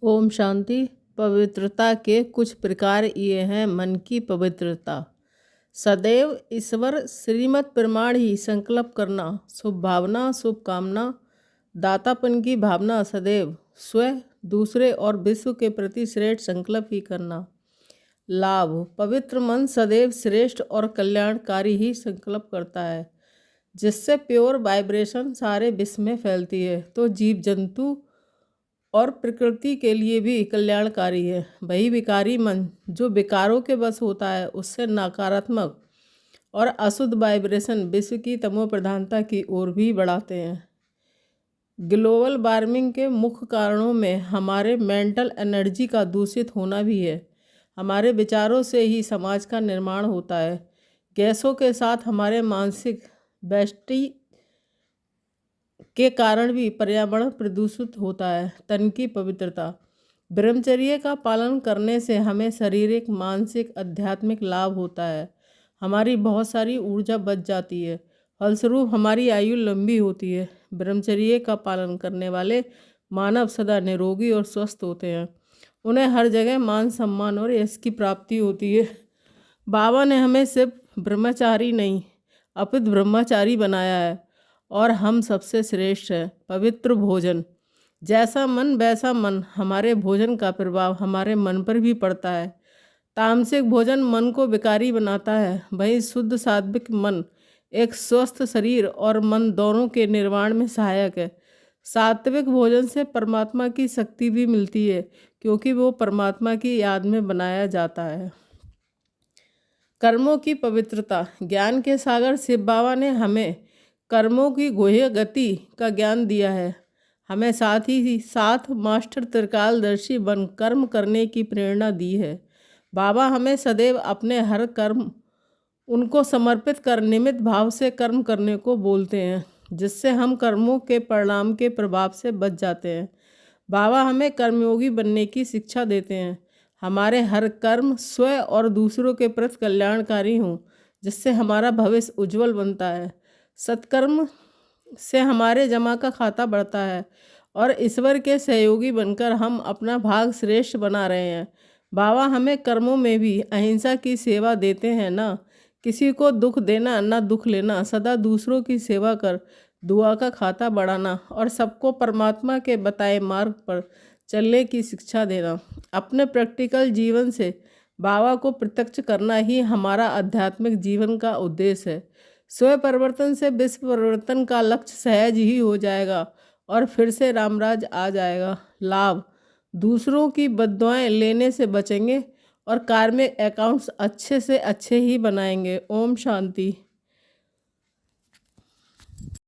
ओम शांति। पवित्रता के कुछ प्रकार ये हैं। मन की पवित्रता। सदैव ईश्वर श्रीमत प्रमाण ही संकल्प करना, शुभ भावना, शुभ कामना, दातापन की भावना, सदैव स्वयं, दूसरे और विश्व के प्रति श्रेष्ठ संकल्प ही करना। लाभ। पवित्र मन सदैव श्रेष्ठ और कल्याणकारी ही संकल्प करता है, जिससे प्योर वाइब्रेशन सारे विश्व में फैलती है, तो जीव जंतु और प्रकृति के लिए भी कल्याणकारी है। वही विकारी मन जो विकारों के वश होता है, उससे नकारात्मक और अशुद्ध वाइब्रेशन विश्व की तमो प्रधानता की ओर भी बढ़ाते हैं। ग्लोबल वार्मिंग के मुख्य कारणों में हमारे मेंटल एनर्जी का दूषित होना भी है। हमारे विचारों से ही समाज का निर्माण होता है। गैसों के साथ हमारे मानसिक व्यष्टि के कारण भी पर्यावरण प्रदूषित होता है। तन की पवित्रता। ब्रह्मचर्य का पालन करने से हमें शारीरिक, मानसिक, आध्यात्मिक लाभ होता है। हमारी बहुत सारी ऊर्जा बच जाती है, फलस्वरूप हमारी आयु लंबी होती है। ब्रह्मचर्य का पालन करने वाले मानव सदा निरोगी और स्वस्थ होते हैं। उन्हें हर जगह मान सम्मान और यश की प्राप्ति होती है। बाबा ने हमें सिर्फ ब्रह्मचारी नहीं अपितु ब्रह्मचारी बनाया है, और हम सबसे श्रेष्ठ हैं। पवित्र भोजन। जैसा मन वैसा मन। हमारे भोजन का प्रभाव हमारे मन पर भी पड़ता है। तामसिक भोजन मन को विकारी बनाता है, वहीं शुद्ध सात्विक मन एक स्वस्थ शरीर और मन दोनों के निर्माण में सहायक है। सात्विक भोजन से परमात्मा की शक्ति भी मिलती है, क्योंकि वो परमात्मा की याद में बनाया जाता है। कर्मों की पवित्रता। ज्ञान के सागर शिव बाबा ने हमें कर्मों की गुह्य गति का ज्ञान दिया है। हमें साथ ही साथ मास्टर त्रिकालदर्शी बन कर्म करने की प्रेरणा दी है। बाबा हमें सदैव अपने हर कर्म उनको समर्पित कर निमित्त भाव से कर्म करने को बोलते हैं, जिससे हम कर्मों के परिणाम के प्रभाव से बच जाते हैं। बाबा हमें कर्मयोगी बनने की शिक्षा देते हैं। हमारे हर कर्म स्वयं और दूसरों के प्रति कल्याणकारी हों, जिससे हमारा भविष्य उज्जवल बनता है। सत्कर्म से हमारे जमा का खाता बढ़ता है और ईश्वर के सहयोगी बनकर हम अपना भाग श्रेष्ठ बना रहे हैं। बाबा हमें कर्मों में भी अहिंसा की सेवा देते हैं। ना किसी को दुख देना, ना दुख लेना, सदा दूसरों की सेवा कर दुआ का खाता बढ़ाना और सबको परमात्मा के बताए मार्ग पर चलने की शिक्षा देना। अपने प्रैक्टिकल जीवन से बाबा को प्रत्यक्ष करना ही हमारा आध्यात्मिक जीवन का उद्देश्य है। स्वयं परिवर्तन से विश्व परिवर्तन का लक्ष्य सहज ही हो जाएगा और फिर से रामराज आ जाएगा। लाभ। दूसरों की बद्दुआएं लेने से बचेंगे और कार्मिक अकाउंट्स अच्छे से अच्छे ही बनाएंगे। ओम शांति।